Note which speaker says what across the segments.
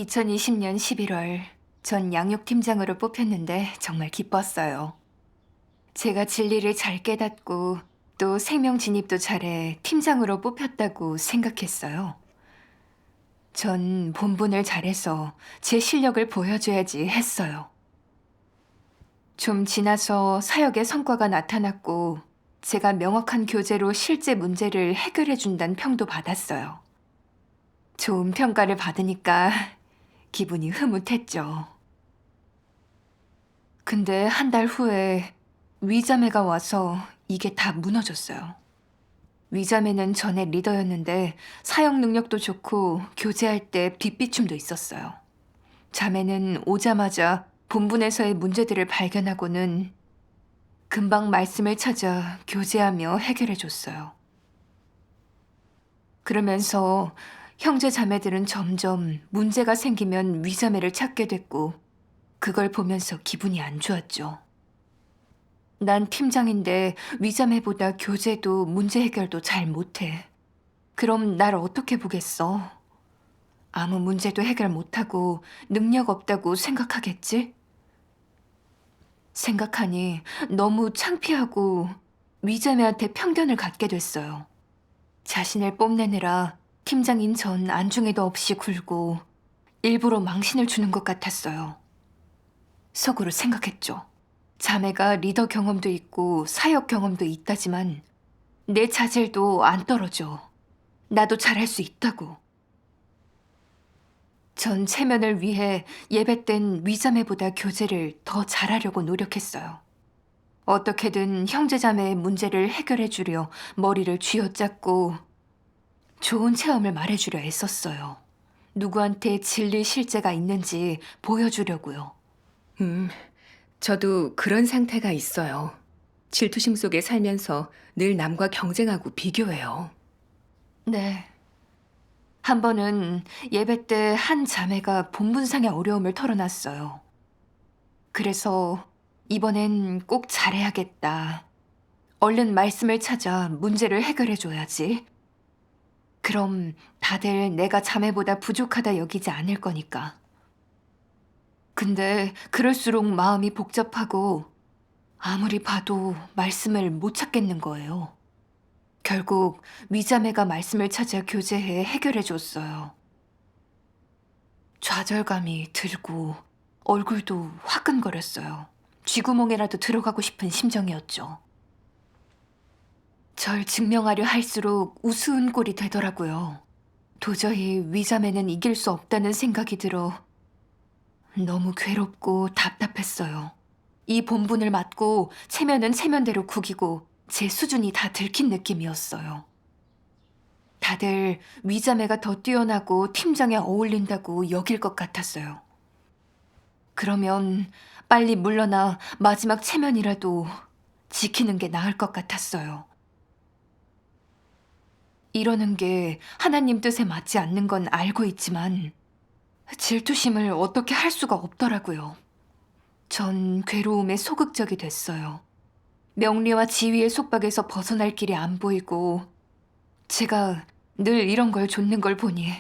Speaker 1: 2020년 11월 전 양육팀장으로 뽑혔는데 정말 기뻤어요. 제가 진리를 잘 깨닫고 또 생명 진입도 잘해 팀장으로 뽑혔다고 생각했어요. 전 본분을 잘해서 제 실력을 보여줘야지 했어요. 좀 지나서 사역의 성과가 나타났고 제가 명확한 교재로 실제 문제를 해결해 준다는 평도 받았어요. 좋은 평가를 받으니까 기분이 흐뭇했죠. 근데 한 달 후에 위자매가 와서 이게 다 무너졌어요. 위자매는 전에 리더였는데 사역 능력도 좋고 교제할 때 뒷비춤도 있었어요. 자매는 오자마자 본분에서의 문제들을 발견하고는 금방 말씀을 찾아 교제하며 해결해 줬어요. 그러면서 형제 자매들은 점점 문제가 생기면 위자매를 찾게 됐고 그걸 보면서 기분이 안 좋았죠. 난 팀장인데 위자매보다 교제도 문제 해결도 잘 못해. 그럼 날 어떻게 보겠어? 아무 문제도 해결 못하고 능력 없다고 생각하겠지? 생각하니 너무 창피하고 위자매한테 편견을 갖게 됐어요. 자신을 뽐내느라 팀장인 전 안중에도 없이 굴고 일부러 망신을 주는 것 같았어요. 속으로 생각했죠. 자매가 리더 경험도 있고 사역 경험도 있다지만 내 자질도 안 떨어져. 나도 잘할 수 있다고. 전 체면을 위해 예배 땐 위자매보다 교제를 더 잘하려고 노력했어요. 어떻게든 형제자매의 문제를 해결해 주려 머리를 쥐어짰고 좋은 체험을 말해주려 애썼어요. 누구한테 진리 실제가 있는지 보여주려고요.
Speaker 2: 저도 그런 상태가 있어요. 질투심 속에 살면서 늘 남과 경쟁하고 비교해요.
Speaker 1: 네. 한 번은 예배 때 한 자매가 본분상의 어려움을 털어놨어요. 그래서 이번엔 꼭 잘해야겠다. 얼른 말씀을 찾아 문제를 해결해줘야지. 그럼 다들 내가 자매보다 부족하다 여기지 않을 거니까. 근데 그럴수록 마음이 복잡하고 아무리 봐도 말씀을 못 찾겠는 거예요. 결국 위자매가 말씀을 찾아 교제해 해결해 줬어요. 좌절감이 들고 얼굴도 화끈거렸어요. 쥐구멍에라도 들어가고 싶은 심정이었죠. 절 증명하려 할수록 우스운 꼴이 되더라고요. 도저히 위자매는 이길 수 없다는 생각이 들어 너무 괴롭고 답답했어요. 이 본분을 맡고 체면은 체면대로 구기고 제 수준이 다 들킨 느낌이었어요. 다들 위자매가 더 뛰어나고 팀장에 어울린다고 여길 것 같았어요. 그러면 빨리 물러나 마지막 체면이라도 지키는 게 나을 것 같았어요. 이러는 게 하나님 뜻에 맞지 않는 건 알고 있지만 질투심을 어떻게 할 수가 없더라고요. 전 괴로움에 소극적이 됐어요. 명리와 지위의 속박에서 벗어날 길이 안 보이고 제가 늘 이런 걸 좇는 걸 보니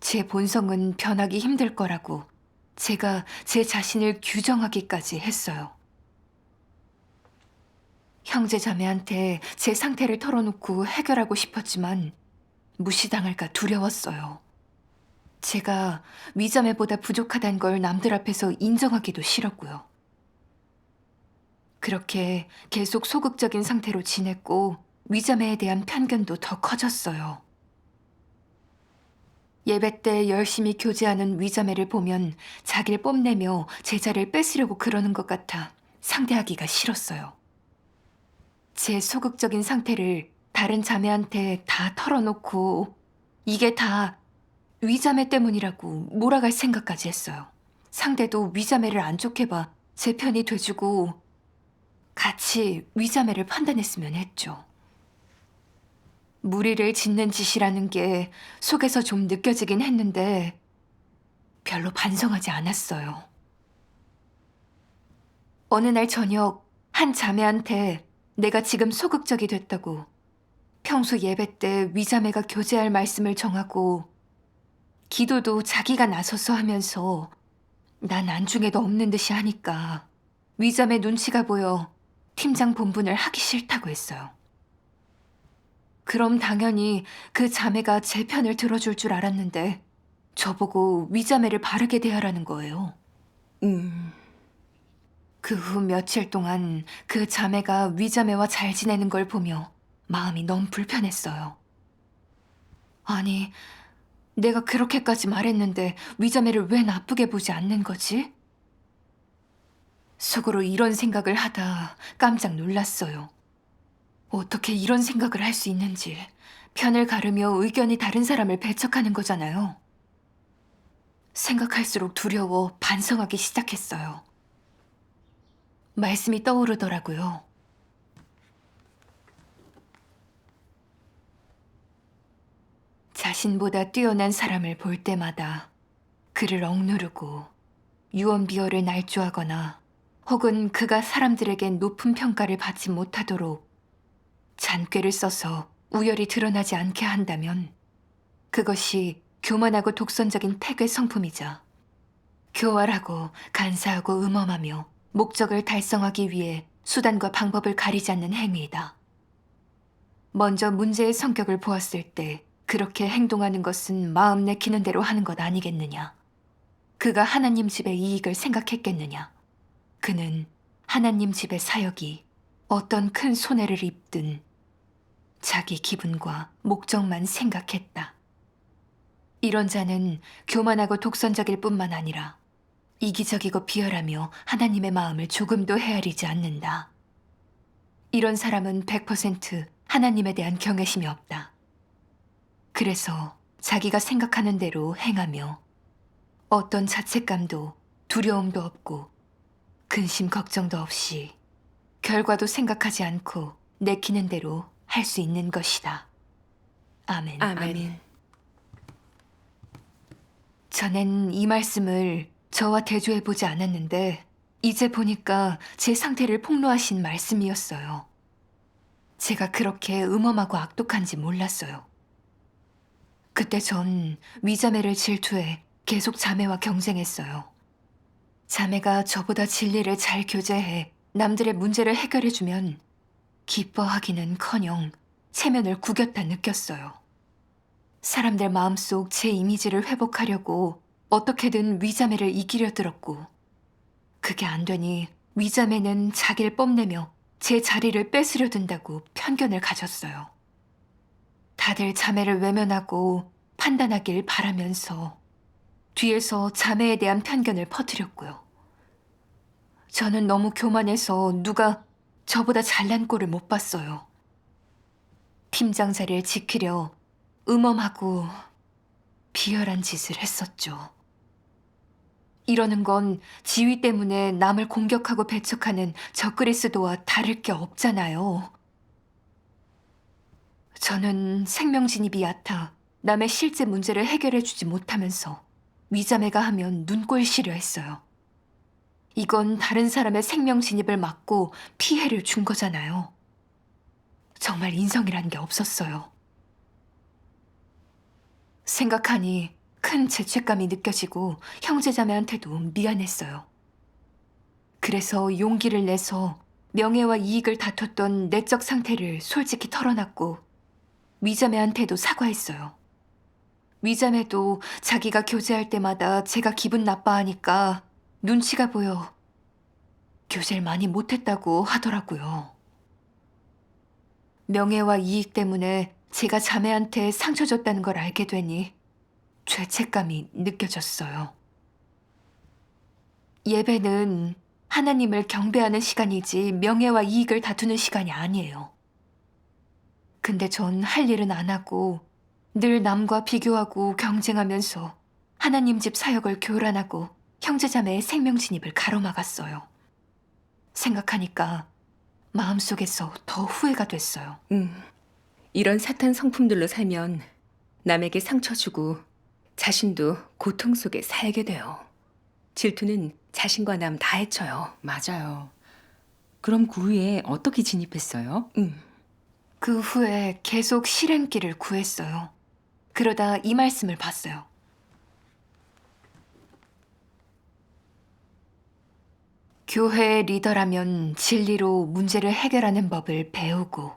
Speaker 1: 제 본성은 변하기 힘들 거라고 제가 제 자신을 규정하기까지 했어요. 형제 자매한테 제 상태를 털어놓고 해결하고 싶었지만 무시당할까 두려웠어요. 제가 위자매보다 부족하다는 걸 남들 앞에서 인정하기도 싫었고요. 그렇게 계속 소극적인 상태로 지냈고 위자매에 대한 편견도 더 커졌어요. 예배 때 열심히 교제하는 위자매를 보면 자기를 뽐내며 제자를 뺏으려고 그러는 것 같아 상대하기가 싫었어요. 제 소극적인 상태를 다른 자매한테 다 털어놓고 이게 다 위자매 때문이라고 몰아갈 생각까지 했어요. 상대도 위자매를 안 좋게 봐 제 편이 돼주고 같이 위자매를 판단했으면 했죠. 무리를 짓는 짓이라는 게 속에서 좀 느껴지긴 했는데 별로 반성하지 않았어요. 어느 날 저녁 한 자매한테 내가 지금 소극적이 됐다고 평소 예배 때 위자매가 교제할 말씀을 정하고 기도도 자기가 나서서 하면서 난 안중에도 없는 듯이 하니까 위자매 눈치가 보여 팀장 본분을 하기 싫다고 했어요. 그럼 당연히 그 자매가 제 편을 들어줄 줄 알았는데 저보고 위자매를 바르게 대하라는 거예요. 그 후 며칠 동안 그 자매가 위자매와 잘 지내는 걸 보며 마음이 너무 불편했어요. 아니, 내가 그렇게까지 말했는데 위자매를 왜 나쁘게 보지 않는 거지? 속으로 이런 생각을 하다 깜짝 놀랐어요. 어떻게 이런 생각을 할 수 있는지. 편을 가르며 의견이 다른 사람을 배척하는 거잖아요. 생각할수록 두려워 반성하기 시작했어요. 말씀이 떠오르더라고요. 자신보다 뛰어난 사람을 볼 때마다 그를 억누르고 유언비어를 날조하거나 혹은 그가 사람들에게 높은 평가를 받지 못하도록 잔꾀를 써서 우열이 드러나지 않게 한다면 그것이 교만하고 독선적인 태괴 성품이자 교활하고 간사하고 음험하며 목적을 달성하기 위해 수단과 방법을 가리지 않는 행위이다. 먼저 문제의 성격을 보았을 때 그렇게 행동하는 것은 마음 내키는 대로 하는 것 아니겠느냐. 그가 하나님 집의 이익을 생각했겠느냐. 그는 하나님 집의 사역이 어떤 큰 손해를 입든 자기 기분과 목적만 생각했다. 이런 자는 교만하고 독선적일 뿐만 아니라 이기적이고 비열하며 하나님의 마음을 조금도 헤아리지 않는다. 이런 사람은 100% 하나님에 대한 경외심이 없다. 그래서 자기가 생각하는 대로 행하며 어떤 자책감도 두려움도 없고 근심 걱정도 없이 결과도 생각하지 않고 내키는 대로 할 수 있는 것이다. 아멘.
Speaker 2: 아멘.
Speaker 1: 전엔 이 말씀을 저와 대조해보지 않았는데 이제 보니까 제 상태를 폭로하신 말씀이었어요. 제가 그렇게 음험하고 악독한지 몰랐어요. 그때 전 위자매를 질투해 계속 자매와 경쟁했어요. 자매가 저보다 진리를 잘 교제해 남들의 문제를 해결해주면 기뻐하기는커녕 체면을 구겼다 느꼈어요. 사람들 마음속 제 이미지를 회복하려고 어떻게든 위자매를 이기려 들었고 그게 안 되니 위자매는 자기를 뽐내며 제 자리를 뺏으려 든다고 편견을 가졌어요. 다들 자매를 외면하고 판단하길 바라면서 뒤에서 자매에 대한 편견을 퍼뜨렸고요. 저는 너무 교만해서 누가 저보다 잘난 꼴을 못 봤어요. 팀장 자리를 지키려 음험하고 비열한 짓을 했었죠. 이러는 건 지위 때문에 남을 공격하고 배척하는 적그리스도와 다를 게 없잖아요. 저는 생명진입이 얕아 남의 실제 문제를 해결해주지 못하면서 위자매가 하면 눈꼴시려 했어요. 이건 다른 사람의 생명진입을 막고 피해를 준 거잖아요. 정말 인성이라는 게 없었어요. 생각하니 큰 죄책감이 느껴지고 형제자매한테도 미안했어요. 그래서 용기를 내서 명예와 이익을 다퉜던 내적 상태를 솔직히 털어놨고 위자매한테도 사과했어요. 위자매도 자기가 교제할 때마다 제가 기분 나빠하니까 눈치가 보여 교제를 많이 못했다고 하더라고요. 명예와 이익 때문에 제가 자매한테 상처 줬다는 걸 알게 되니 죄책감이 느껴졌어요. 예배는 하나님을 경배하는 시간이지 명예와 이익을 다투는 시간이 아니에요. 근데 전 할 일은 안 하고 늘 남과 비교하고 경쟁하면서 하나님 집 사역을 교란하고 형제자매의 생명진입을 가로막았어요. 생각하니까 마음속에서 더 후회가 됐어요.
Speaker 2: 이런 사탄 성품들로 살면 남에게 상처 주고 자신도 고통 속에 살게 돼요. 질투는 자신과 남 다 해쳐요.
Speaker 3: 맞아요. 그럼 그 후에 어떻게 진입했어요?
Speaker 1: 그 후에 계속 실행길을 구했어요. 그러다 이 말씀을 봤어요. 교회의 리더라면 진리로 문제를 해결하는 법을 배우고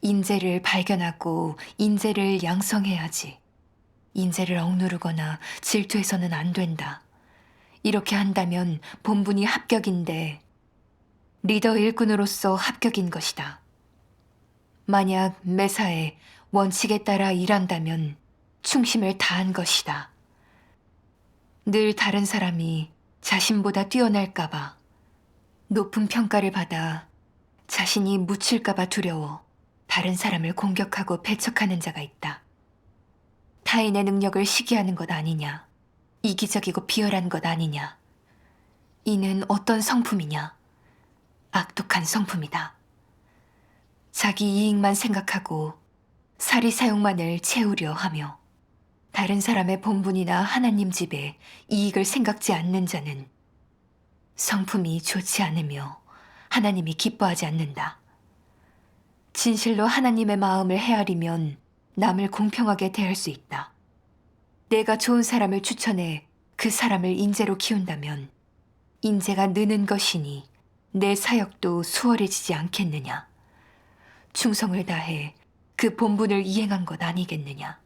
Speaker 1: 인재를 발견하고 인재를 양성해야지. 인재를 억누르거나 질투해서는 안 된다. 이렇게 한다면 본분이 합격인데 리더 일꾼으로서 합격인 것이다. 만약 매사에 원칙에 따라 일한다면 충심을 다한 것이다. 늘 다른 사람이 자신보다 뛰어날까봐, 높은 평가를 받아 자신이 묻힐까봐 두려워 다른 사람을 공격하고 배척하는 자가 있다. 타인의 능력을 시기하는 것 아니냐? 이기적이고 비열한 것 아니냐? 이는 어떤 성품이냐? 악독한 성품이다. 자기 이익만 생각하고 사리사욕만을 채우려 하며 다른 사람의 본분이나 하나님 집에 이익을 생각지 않는 자는 성품이 좋지 않으며 하나님이 기뻐하지 않는다. 진실로 하나님의 마음을 헤아리면 남을 공평하게 대할 수 있다. 내가 좋은 사람을 추천해 그 사람을 인재로 키운다면 인재가 느는 것이니 내 사역도 수월해지지 않겠느냐. 충성을 다해 그 본분을 이행한 것 아니겠느냐.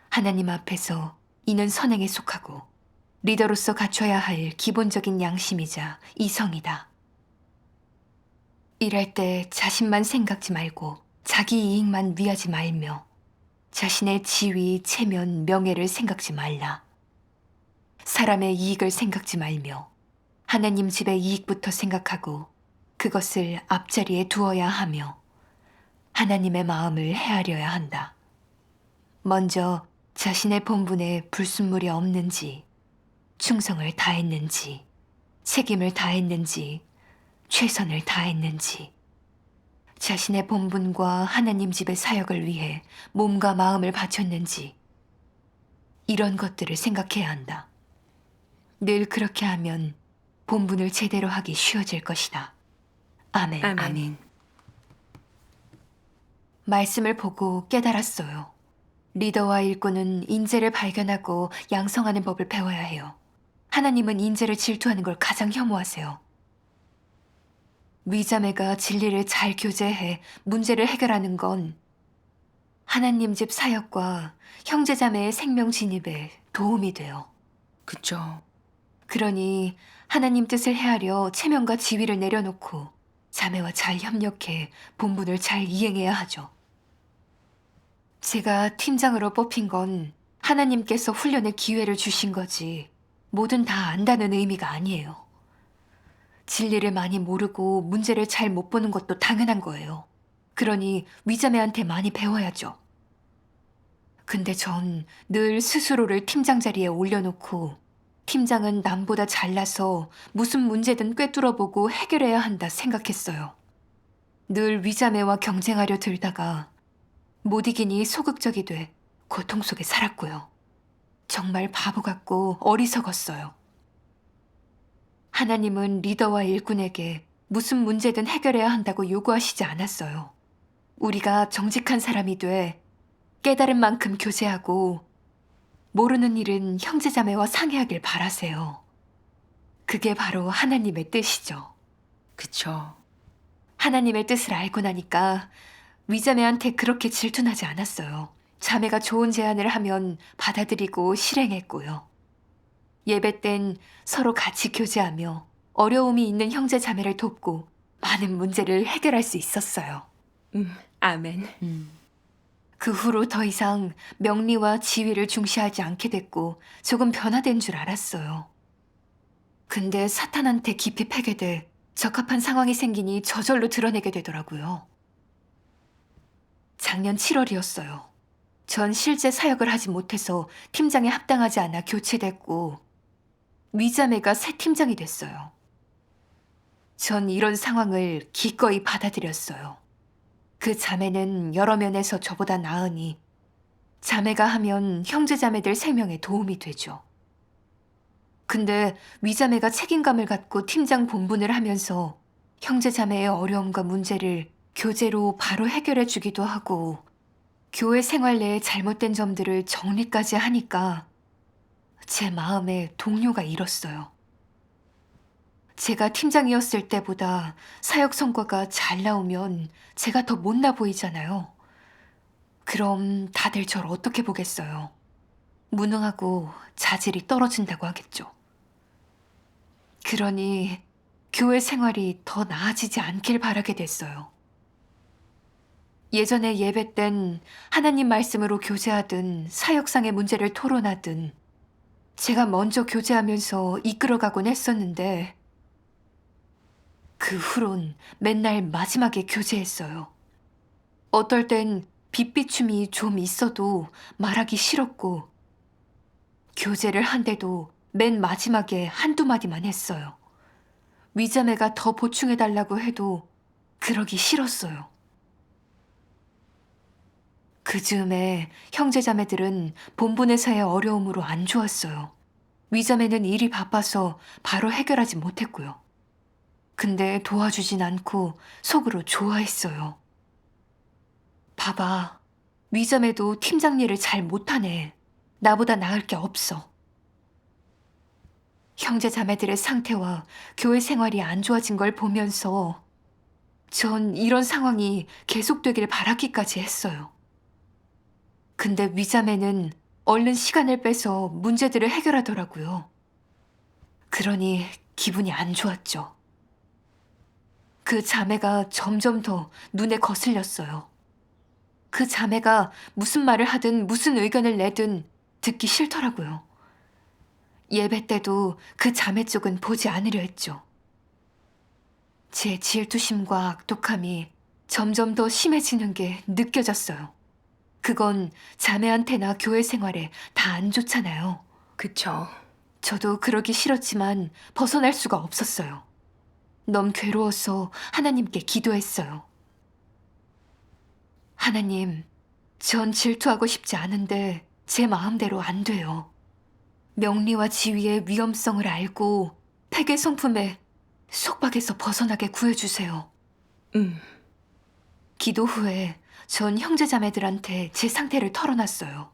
Speaker 1: 하나님 앞에서 이는 선행에 속하고 리더로서 갖춰야 할 기본적인 양심이자 이성이다. 일할 때 자신만 생각지 말고 자기 이익만 위하지 말며 자신의 지위, 체면, 명예를 생각지 말라. 사람의 이익을 생각지 말며 하나님 집의 이익부터 생각하고 그것을 앞자리에 두어야 하며 하나님의 마음을 헤아려야 한다. 먼저 자신의 본분에 불순물이 없는지, 충성을 다했는지, 책임을 다했는지, 최선을 다했는지, 자신의 본분과 하나님 집의 사역을 위해 몸과 마음을 바쳤는지, 이런 것들을 생각해야 한다. 늘 그렇게 하면 본분을 제대로 하기 쉬워질 것이다. 아멘.
Speaker 2: 아멘.
Speaker 1: 말씀을 보고 깨달았어요. 리더와 일꾼은 인재를 발견하고 양성하는 법을 배워야 해요. 하나님은 인재를 질투하는 걸 가장 혐오하세요. 위자매가 진리를 잘 교제해 문제를 해결하는 건 하나님 집 사역과 형제자매의 생명 진입에 도움이 돼요.
Speaker 3: 그쵸.
Speaker 1: 그러니 하나님 뜻을 헤아려 체면과 지위를 내려놓고 자매와 잘 협력해 본분을 잘 이행해야 하죠. 제가 팀장으로 뽑힌 건 하나님께서 훈련의 기회를 주신 거지 뭐든 다 안다는 의미가 아니에요. 진리를 많이 모르고 문제를 잘 못 보는 것도 당연한 거예요. 그러니 위자매한테 많이 배워야죠. 근데 전 늘 스스로를 팀장 자리에 올려놓고 팀장은 남보다 잘나서 무슨 문제든 꿰뚫어보고 해결해야 한다 생각했어요. 늘 위자매와 경쟁하려 들다가 못 이기니 소극적이 돼 고통 속에 살았고요. 정말 바보 같고 어리석었어요. 하나님은 리더와 일꾼에게 무슨 문제든 해결해야 한다고 요구하시지 않았어요. 우리가 정직한 사람이 돼 깨달은 만큼 교제하고 모르는 일은 형제자매와 상의하길 바라세요. 그게 바로 하나님의 뜻이죠.
Speaker 3: 그쵸.
Speaker 1: 하나님의 뜻을 알고 나니까 위자매한테 그렇게 질투나지 않았어요. 자매가 좋은 제안을 하면 받아들이고 실행했고요. 예배 땐 서로 같이 교제하며 어려움이 있는 형제 자매를 돕고 많은 문제를 해결할 수 있었어요.
Speaker 2: 아멘.
Speaker 1: 그 후로 더 이상 명리와 지위를 중시하지 않게 됐고 조금 변화된 줄 알았어요. 근데 사탄한테 깊이 패게돼 적합한 상황이 생기니 저절로 드러내게 되더라고요. 작년 7월이었어요. 전 실제 사역을 하지 못해서 팀장에 합당하지 않아 교체됐고 위자매가 새 팀장이 됐어요. 전 이런 상황을 기꺼이 받아들였어요. 그 자매는 여러 면에서 저보다 나으니 자매가 하면 형제자매들 생명에 도움이 되죠. 근데 위자매가 책임감을 갖고 팀장 본분을 하면서 형제자매의 어려움과 문제를 교제로 바로 해결해 주기도 하고 교회 생활 내의 잘못된 점들을 정리까지 하니까 제 마음에 동료가 일었어요. 제가 팀장이었을 때보다 사역 성과가 잘 나오면 제가 더 못나 보이잖아요. 그럼 다들 절 어떻게 보겠어요? 무능하고 자질이 떨어진다고 하겠죠. 그러니 교회 생활이 더 나아지지 않길 바라게 됐어요. 예전에 예배 땐 하나님 말씀으로 교제하든 사역상의 문제를 토론하든 제가 먼저 교제하면서 이끌어가곤 했었는데 그 후론 맨날 마지막에 교제했어요. 어떨 땐 빗비춤이 좀 있어도 말하기 싫었고 교제를 한데도 맨 마지막에 한두 마디만 했어요. 위자매가 더 보충해달라고 해도 그러기 싫었어요. 그 즈음에 형제자매들은 본분에서의 어려움으로 안 좋았어요. 위자매는 일이 바빠서 바로 해결하지 못했고요. 근데 도와주진 않고 속으로 좋아했어요. 봐봐, 위자매도 팀장 일을 잘 못하네. 나보다 나을 게 없어. 형제자매들의 상태와 교회 생활이 안 좋아진 걸 보면서 전 이런 상황이 계속되길 바라기까지 했어요. 근데 위자매는 얼른 시간을 빼서 문제들을 해결하더라고요. 그러니 기분이 안 좋았죠. 그 자매가 점점 더 눈에 거슬렸어요. 그 자매가 무슨 말을 하든 무슨 의견을 내든 듣기 싫더라고요. 예배 때도 그 자매 쪽은 보지 않으려 했죠. 제 질투심과 악독함이 점점 더 심해지는 게 느껴졌어요. 그건 자매한테나 교회 생활에 다 안 좋잖아요.
Speaker 2: 그쵸.
Speaker 1: 저도 그러기 싫었지만 벗어날 수가 없었어요. 너무 괴로워서 하나님께 기도했어요. 하나님, 전 질투하고 싶지 않은데 제 마음대로 안 돼요. 명리와 지위의 위험성을 알고 폐계 성품의 속박에서 벗어나게 구해주세요. 기도 후에 전 형제자매들한테 제 상태를 털어놨어요.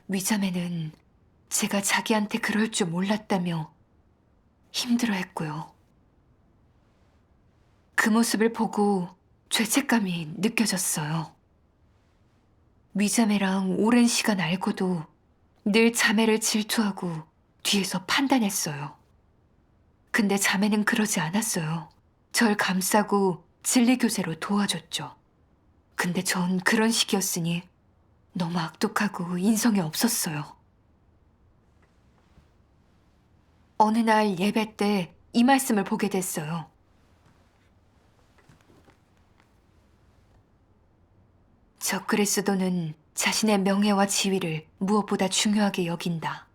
Speaker 1: 위자매는 제가 자기한테 그럴 줄 몰랐다며 힘들어했고요. 그 모습을 보고 죄책감이 느껴졌어요. 위자매랑 오랜 시간 알고도 늘 자매를 질투하고 뒤에서 판단했어요. 근데 자매는 그러지 않았어요. 절 감싸고 진리교제로 도와줬죠. 근데 전 그런 식이었으니 너무 악독하고 인성이 없었어요. 어느 날 예배 때 이 말씀을 보게 됐어요. 저 그리스도는 자신의 명예와 지위를 무엇보다 중요하게 여긴다.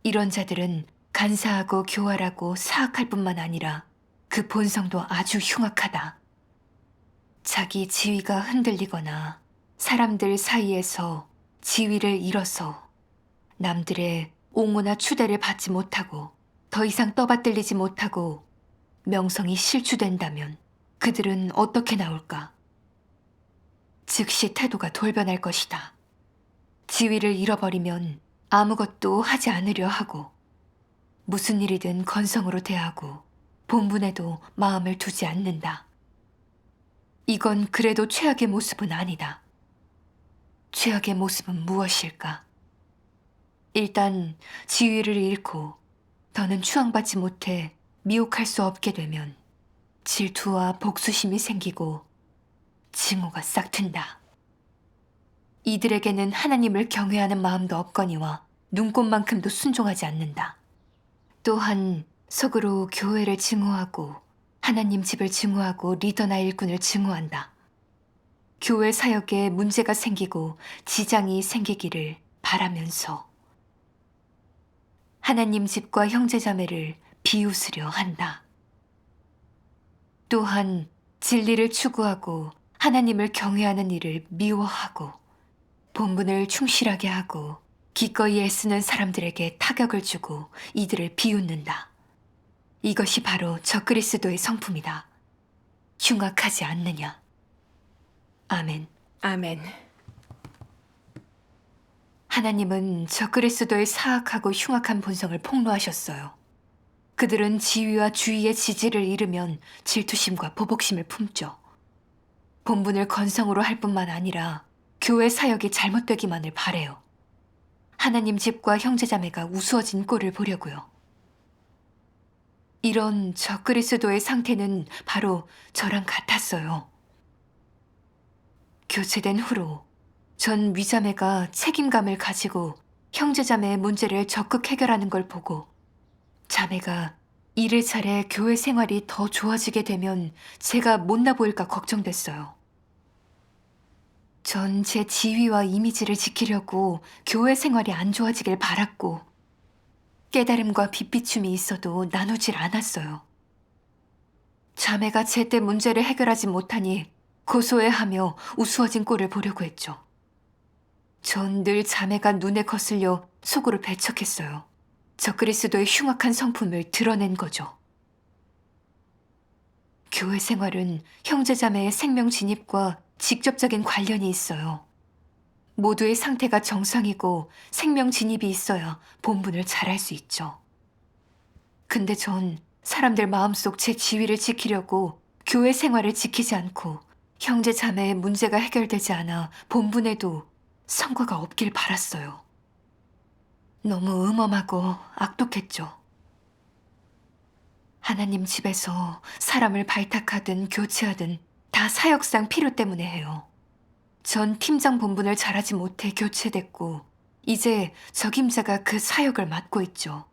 Speaker 1: 이런 자들은 간사하고 교활하고 사악할 뿐만 아니라 그 본성도 아주 흉악하다. 자기 지위가 흔들리거나 사람들 사이에서 지위를 잃어서 남들의 옹호나 추대를 받지 못하고 더 이상 떠받들리지 못하고 명성이 실추된다면 그들은 어떻게 나올까? 즉시 태도가 돌변할 것이다. 지위를 잃어버리면 아무것도 하지 않으려 하고 무슨 일이든 건성으로 대하고 본분에도 마음을 두지 않는다. 이건 그래도 최악의 모습은 아니다. 최악의 모습은 무엇일까? 일단 지위를 잃고 더는 추앙받지 못해 미혹할 수 없게 되면 질투와 복수심이 생기고 증오가 싹튼다. 이들에게는 하나님을 경외하는 마음도 없거니와 눈꽃만큼도 순종하지 않는다. 또한 속으로 교회를 증오하고 하나님 집을 증오하고 리더나 일꾼을 증오한다. 교회 사역에 문제가 생기고 지장이 생기기를 바라면서 하나님 집과 형제자매를 비웃으려 한다. 또한 진리를 추구하고 하나님을 경외하는 일을 미워하고 본분을 충실하게 하고 기꺼이 애쓰는 사람들에게 타격을 주고 이들을 비웃는다. 이것이 바로 적그리스도의 성품이다. 흉악하지 않느냐. 아멘.
Speaker 2: 아멘.
Speaker 1: 하나님은 적그리스도의 사악하고 흉악한 본성을 폭로하셨어요. 그들은 지위와 주위의 지지를 잃으면 질투심과 보복심을 품죠. 본분을 건성으로 할 뿐만 아니라 교회 사역이 잘못되기만을 바래요. 하나님 집과 형제자매가 우스워진 꼴을 보려고요. 이런 적그리스도의 상태는 바로 저랑 같았어요. 교체된 후로 전 위자매가 책임감을 가지고 형제자매의 문제를 적극 해결하는 걸 보고 자매가 이래차례 교회 생활이 더 좋아지게 되면 제가 못나 보일까 걱정됐어요. 전 제 지위와 이미지를 지키려고 교회 생활이 안 좋아지길 바랐고 깨달음과 빛비춤이 있어도 나누질 않았어요. 자매가 제때 문제를 해결하지 못하니 고소해하며 우스워진 꼴을 보려고 했죠. 전 늘 자매가 눈에 거슬려 속으로 배척했어요. 적그리스도의 흉악한 성품을 드러낸 거죠. 교회 생활은 형제자매의 생명 진입과 직접적인 관련이 있어요. 모두의 상태가 정상이고 생명 진입이 있어야 본분을 잘할 수 있죠. 근데 전 사람들 마음속 제 지위를 지키려고 교회 생활을 지키지 않고 형제 자매의 문제가 해결되지 않아 본분에도 성과가 없길 바랐어요. 너무 음험하고 악독했죠. 하나님 집에서 사람을 발탁하든 교체하든 다 사역상 필요 때문에 해요. 전 팀장 본분을 잘하지 못해 교체됐고 이제 적임자가 그 사역을 맡고 있죠.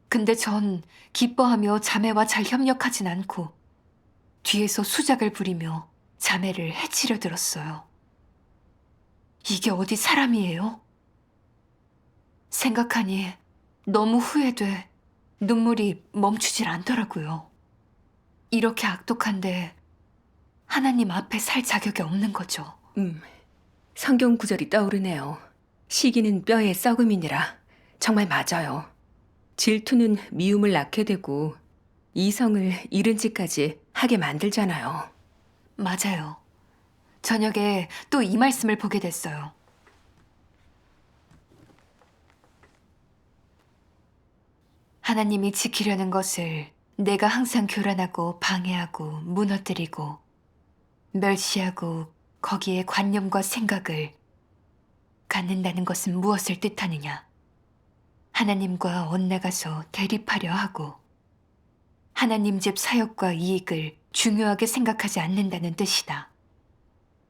Speaker 1: 근데 전 기뻐하며 자매와 잘 협력하진 않고 뒤에서 수작을 부리며 자매를 해치려 들었어요. 이게 어디 사람이에요? 생각하니 너무 후회돼 눈물이 멈추질 않더라고요. 이렇게 악독한데 하나님 앞에 살 자격이 없는 거죠.
Speaker 2: 성경 구절이 떠오르네요. 시기는 뼈의 썩음이니라. 정말 맞아요. 질투는 미움을 낳게 되고 이성을 잃은 짓까지 하게 만들잖아요.
Speaker 1: 맞아요. 저녁에 또 이 말씀을 보게 됐어요. 하나님이 지키려는 것을 내가 항상 교란하고 방해하고 무너뜨리고 멸시하고 거기에 관념과 생각을 갖는다는 것은 무엇을 뜻하느냐? 하나님과 엇나가서 대립하려 하고 하나님 집 사역과 이익을 중요하게 생각하지 않는다는 뜻이다.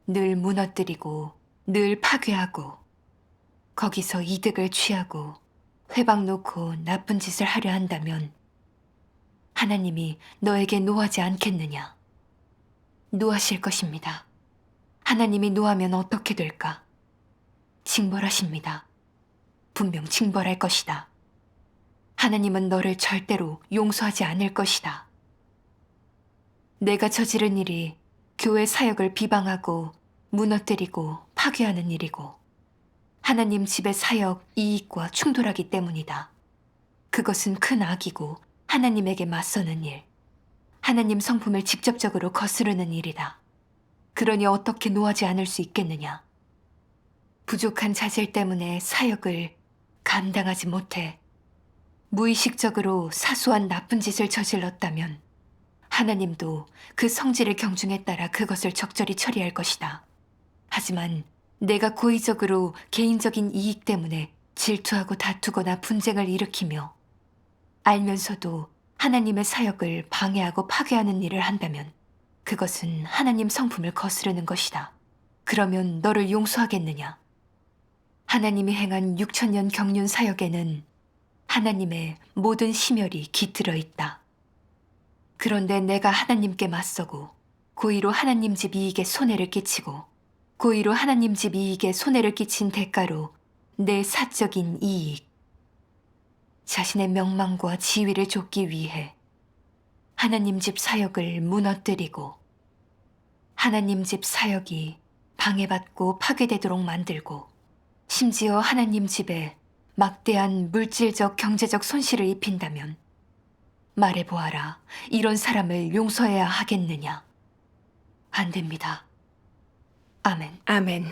Speaker 1: 늘 무너뜨리고 늘 파괴하고 거기서 이득을 취하고 회방 놓고 나쁜 짓을 하려 한다면 하나님이 너에게 노하지 않겠느냐? 노하실 것입니다. 하나님이 노하면 어떻게 될까? 징벌하십니다. 분명 징벌할 것이다. 하나님은 너를 절대로 용서하지 않을 것이다. 내가 저지른 일이 교회 사역을 비방하고 무너뜨리고 파괴하는 일이고 하나님 집의 사역 이익과 충돌하기 때문이다. 그것은 큰 악이고 하나님에게 맞서는 일, 하나님 성품을 직접적으로 거스르는 일이다. 그러니 어떻게 노하지 않을 수 있겠느냐? 부족한 자질 때문에 사역을 감당하지 못해 무의식적으로 사소한 나쁜 짓을 저질렀다면 하나님도 그 성질의 경중에 따라 그것을 적절히 처리할 것이다. 하지만 내가 고의적으로 개인적인 이익 때문에 질투하고 다투거나 분쟁을 일으키며 알면서도 하나님의 사역을 방해하고 파괴하는 일을 한다면 그것은 하나님 성품을 거스르는 것이다. 그러면 너를 용서하겠느냐? 하나님이 행한 6,000년 경륜 사역에는 하나님의 모든 심혈이 깃들어 있다. 그런데 내가 하나님께 맞서고 고의로 하나님 집 이익에 손해를 끼치고 고의로 하나님 집 이익에 손해를 끼친 대가로 내 사적인 이익, 자신의 명망과 지위를 좇기 위해 하나님 집 사역을 무너뜨리고 하나님 집 사역이 방해받고 파괴되도록 만들고 심지어 하나님 집에 막대한 물질적 경제적 손실을 입힌다면 말해보아라. 이런 사람을 용서해야 하겠느냐? 안 됩니다. 아멘.
Speaker 2: 아멘.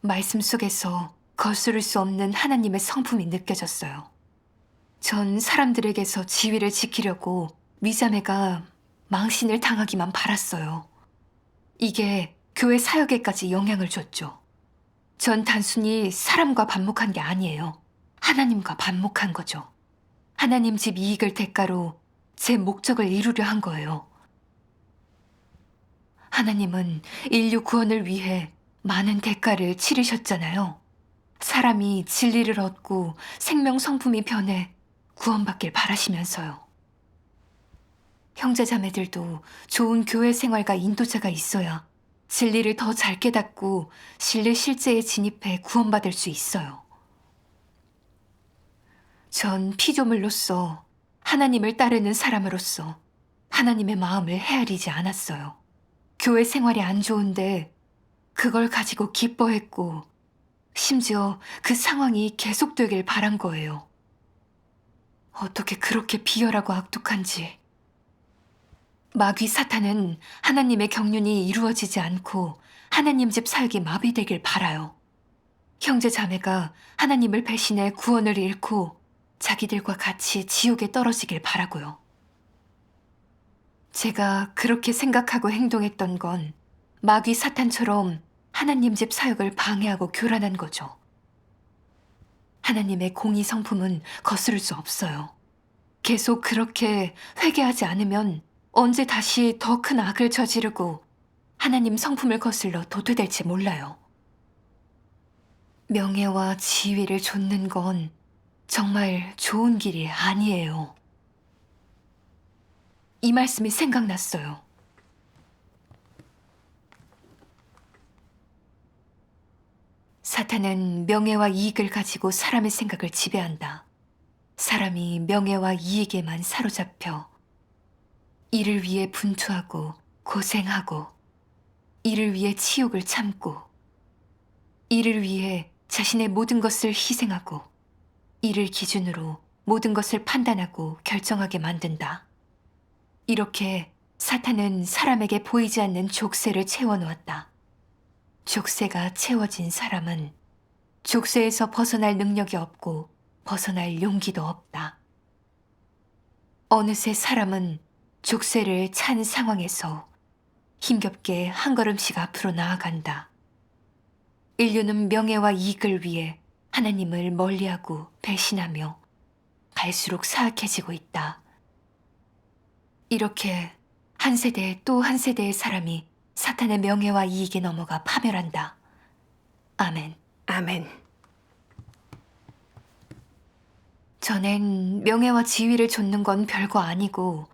Speaker 1: 말씀 속에서 거스를 수 없는 하나님의 성품이 느껴졌어요. 전 사람들에게서 지위를 지키려고 위자매가 망신을 당하기만 바랐어요. 이게 교회 사역에까지 영향을 줬죠. 전 단순히 사람과 반목한 게 아니에요. 하나님과 반목한 거죠. 하나님 집 이익을 대가로 제 목적을 이루려 한 거예요. 하나님은 인류 구원을 위해 많은 대가를 치르셨잖아요. 사람이 진리를 얻고 생명 성품이 변해 구원받길 바라시면서요. 형제자매들도 좋은 교회 생활과 인도자가 있어야 진리를 더 잘 깨닫고 진리 실제에 진입해 구원받을 수 있어요. 전 피조물로서 하나님을 따르는 사람으로서 하나님의 마음을 헤아리지 않았어요. 교회 생활이 안 좋은데 그걸 가지고 기뻐했고 심지어 그 상황이 계속되길 바란 거예요. 어떻게 그렇게 비열하고 악독한지. 마귀 사탄은 하나님의 경륜이 이루어지지 않고 하나님 집 사역이 마비되길 바라요. 형제 자매가 하나님을 배신해 구원을 잃고 자기들과 같이 지옥에 떨어지길 바라고요. 제가 그렇게 생각하고 행동했던 건 마귀 사탄처럼 하나님 집 사역을 방해하고 교란한 거죠. 하나님의 공의 성품은 거스를 수 없어요. 계속 그렇게 회개하지 않으면 언제 다시 더 큰 악을 저지르고 하나님 성품을 거슬러 도태될지 몰라요. 명예와 지위를 좇는 건 정말 좋은 길이 아니에요. 이 말씀이 생각났어요. 사탄은 명예와 이익을 가지고 사람의 생각을 지배한다. 사람이 명예와 이익에만 사로잡혀 이를 위해 분투하고 고생하고 이를 위해 치욕을 참고 이를 위해 자신의 모든 것을 희생하고 이를 기준으로 모든 것을 판단하고 결정하게 만든다. 이렇게 사탄은 사람에게 보이지 않는 족쇄를 채워놓았다. 족쇄가 채워진 사람은 족쇄에서 벗어날 능력이 없고 벗어날 용기도 없다. 어느새 사람은 족쇄를 찬 상황에서 힘겹게 한 걸음씩 앞으로 나아간다. 인류는 명예와 이익을 위해 하나님을 멀리하고 배신하며 갈수록 사악해지고 있다. 이렇게 한 세대 또 한 세대의 사람이 사탄의 명예와 이익에 넘어가 파멸한다. 아멘.
Speaker 2: 아멘.
Speaker 1: 전엔 명예와 지위를 좇는 건 별거 아니고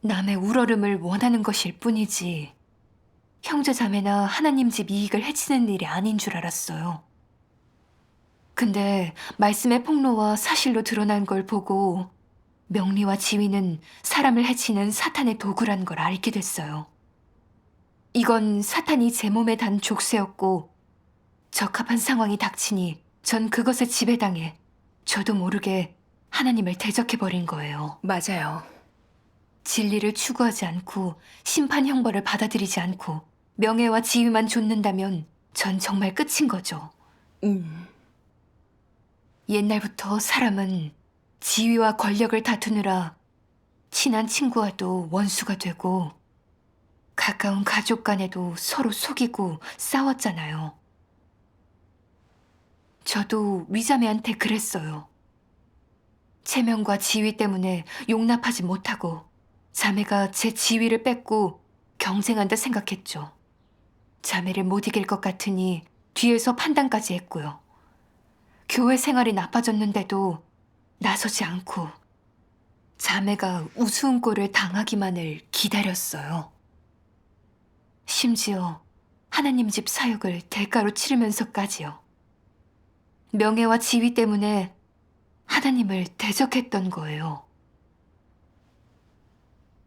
Speaker 1: 남의 우러름을 원하는 것일 뿐이지 형제자매나 하나님 집 이익을 해치는 일이 아닌 줄 알았어요. 근데 말씀의 폭로와 사실로 드러난 걸 보고 명리와 지위는 사람을 해치는 사탄의 도구란 걸 알게 됐어요. 이건 사탄이 제 몸에 단 족쇄였고 적합한 상황이 닥치니 전 그것에 지배당해 저도 모르게 하나님을 대적해버린 거예요.
Speaker 2: 맞아요.
Speaker 1: 진리를 추구하지 않고 심판 형벌을 받아들이지 않고 명예와 지위만 좇는다면 전 정말 끝인 거죠. 옛날부터 사람은 지위와 권력을 다투느라 친한 친구와도 원수가 되고 가까운 가족 간에도 서로 속이고 싸웠잖아요. 저도 위자매한테 그랬어요. 체면과 지위 때문에 용납하지 못하고 자매가 제 지위를 뺏고 경쟁한다 생각했죠. 자매를 못 이길 것 같으니 뒤에서 판단까지 했고요. 교회 생활이 나빠졌는데도 나서지 않고 자매가 우스운 꼴을 당하기만을 기다렸어요. 심지어 하나님 집 사역을 대가로 치르면서까지요. 명예와 지위 때문에 하나님을 대적했던 거예요.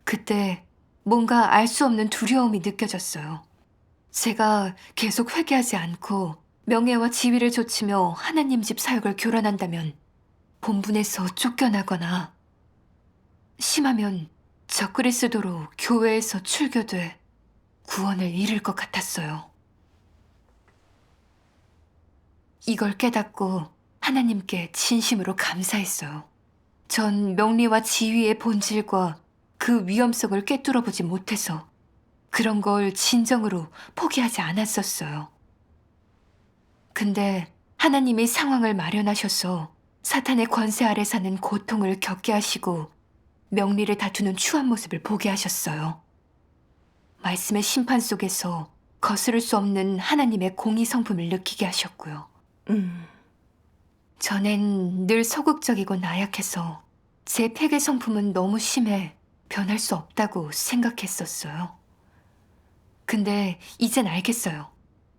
Speaker 1: 그때 뭔가 알 수 없는 두려움이 느껴졌어요. 제가 계속 회개하지 않고 명예와 지위를 좇으며 하나님 집 사역을 교란한다면 본분에서 쫓겨나거나 심하면 적그리스도로 교회에서 출교돼 구원을 잃을 것 같았어요. 이걸 깨닫고 하나님께 진심으로 감사했어요. 전 명리와 지위의 본질과 그 위험성을 꿰뚫어보지 못해서 그런 걸 진정으로 포기하지 않았었어요. 근데 하나님이 상황을 마련하셔서 사탄의 권세 아래 사는 고통을 겪게 하시고 명리를 다투는 추한 모습을 보게 하셨어요. 말씀의 심판 속에서 거스를 수 없는 하나님의 공의 성품을 느끼게 하셨고요. 전엔 늘 소극적이고 나약해서 제 폐괴 성품은 너무 심해 변할 수 없다고 생각했었어요. 근데 이젠 알겠어요.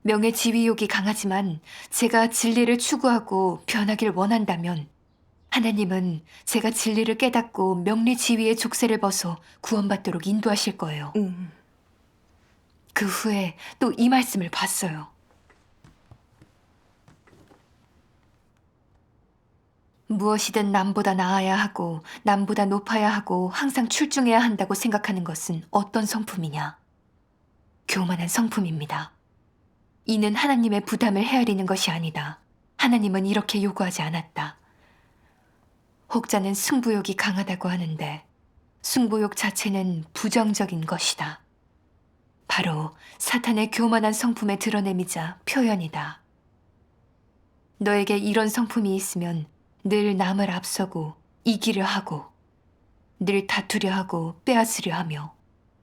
Speaker 1: 명예 지위욕이 강하지만 제가 진리를 추구하고 변하길 원한다면 하나님은 제가 진리를 깨닫고 명리 지위의 족쇄를 벗어 구원받도록 인도하실 거예요. 그 후에 또 이 말씀을 봤어요. 무엇이든 남보다 나아야 하고 남보다 높아야 하고 항상 출중해야 한다고 생각하는 것은 어떤 성품이냐? 교만한 성품입니다. 이는 하나님의 부담을 헤아리는 것이 아니다. 하나님은 이렇게 요구하지 않았다. 혹자는 승부욕이 강하다고 하는데 승부욕 자체는 부정적인 것이다. 바로 사탄의 교만한 성품의 드러냄이자 표현이다. 너에게 이런 성품이 있으면 늘 남을 앞서고 이기려 하고 늘 다투려 하고 빼앗으려 하며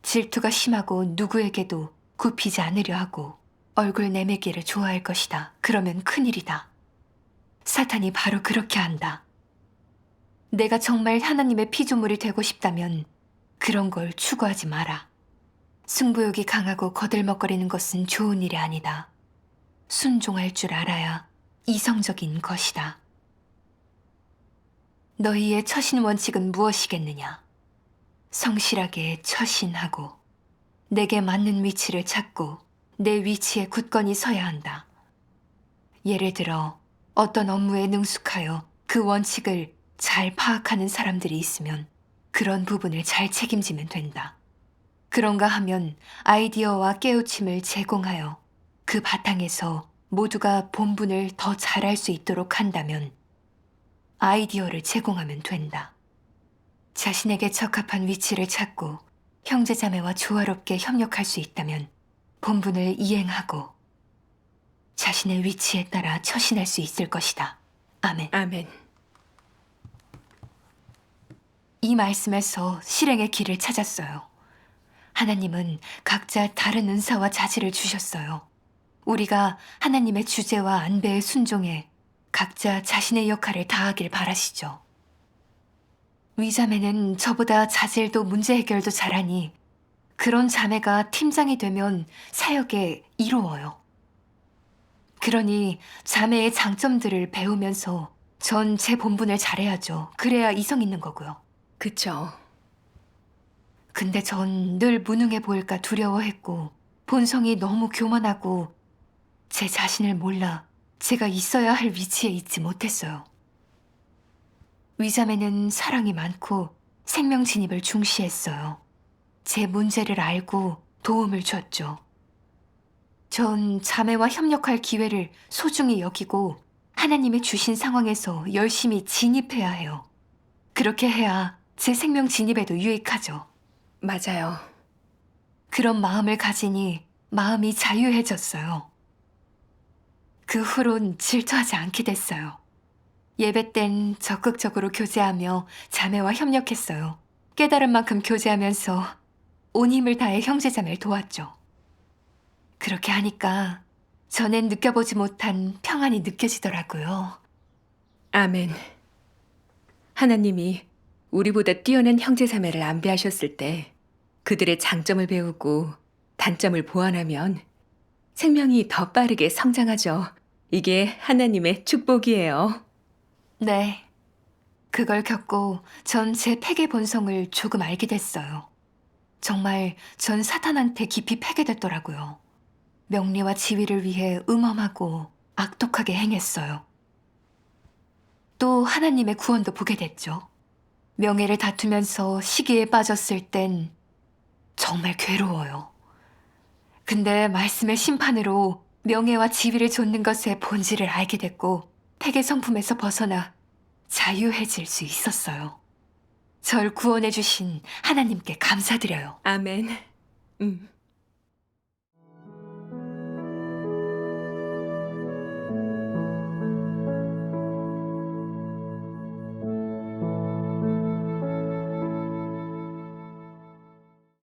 Speaker 1: 질투가 심하고 누구에게도 굽히지 않으려 하고 얼굴 내밀기를 좋아할 것이다. 그러면 큰일이다. 사탄이 바로 그렇게 한다. 내가 정말 하나님의 피조물이 되고 싶다면 그런 걸 추구하지 마라. 승부욕이 강하고 거들먹거리는 것은 좋은 일이 아니다. 순종할 줄 알아야 이성적인 것이다. 너희의 처신 원칙은 무엇이겠느냐? 성실하게 처신하고 내게 맞는 위치를 찾고 내 위치에 굳건히 서야 한다. 예를 들어 어떤 업무에 능숙하여 그 원칙을 잘 파악하는 사람들이 있으면 그런 부분을 잘 책임지면 된다. 그런가 하면 아이디어와 깨우침을 제공하여 그 바탕에서 모두가 본분을 더 잘할 수 있도록 한다면 아이디어를 제공하면 된다. 자신에게 적합한 위치를 찾고 형제자매와 조화롭게 협력할 수 있다면 본분을 이행하고 자신의 위치에 따라 처신할 수 있을 것이다. 아멘.
Speaker 2: 아멘.
Speaker 1: 이 말씀에서 실행의 길을 찾았어요. 하나님은 각자 다른 은사와 자질을 주셨어요. 우리가 하나님의 주제와 안배에 순종해 각자 자신의 역할을 다하길 바라시죠. 위자매는 저보다 자질도 문제 해결도 잘하니 그런 자매가 팀장이 되면 사역에 이로워요. 그러니 자매의 장점들을 배우면서 전 제 본분을 잘해야죠. 그래야 이성 있는 거고요.
Speaker 2: 그쵸.
Speaker 1: 근데 전 늘 무능해 보일까 두려워했고 본성이 너무 교만하고 제 자신을 몰라 제가 있어야 할 위치에 있지 못했어요. 위자매는 사랑이 많고 생명 진입을 중시했어요. 제 문제를 알고 도움을 줬죠. 전 자매와 협력할 기회를 소중히 여기고 하나님이 주신 상황에서 열심히 진입해야 해요. 그렇게 해야 제 생명 진입에도 유익하죠.
Speaker 2: 맞아요.
Speaker 1: 그런 마음을 가지니 마음이 자유해졌어요. 그 후론 질투하지 않게 됐어요. 예배 땐 적극적으로 교제하며 자매와 협력했어요. 깨달은 만큼 교제하면서 온 힘을 다해 형제자매를 도왔죠. 그렇게 하니까 전엔 느껴보지 못한 평안이 느껴지더라고요.
Speaker 2: 아멘. 하나님이 우리보다 뛰어난 형제자매를 안배하셨을 때 그들의 장점을 배우고 단점을 보완하면 생명이 더 빠르게 성장하죠. 이게 하나님의 축복이에요.
Speaker 1: 네. 그걸 겪고 전 제 폐괴 본성을 조금 알게 됐어요. 정말 전 사탄한테 깊이 폐괴됐더라고요. 명리와 지위를 위해 음험하고 악독하게 행했어요. 또 하나님의 구원도 보게 됐죠. 명예를 다투면서 시기에 빠졌을 땐 정말 괴로워요. 근데 말씀의 심판으로 명예와 지위를 좇는 것의 본질을 알게 됐고 폐괴 성품에서 벗어나 자유해질 수 있었어요. 절 구원해 주신 하나님께 감사드려요.
Speaker 2: 아멘. 음.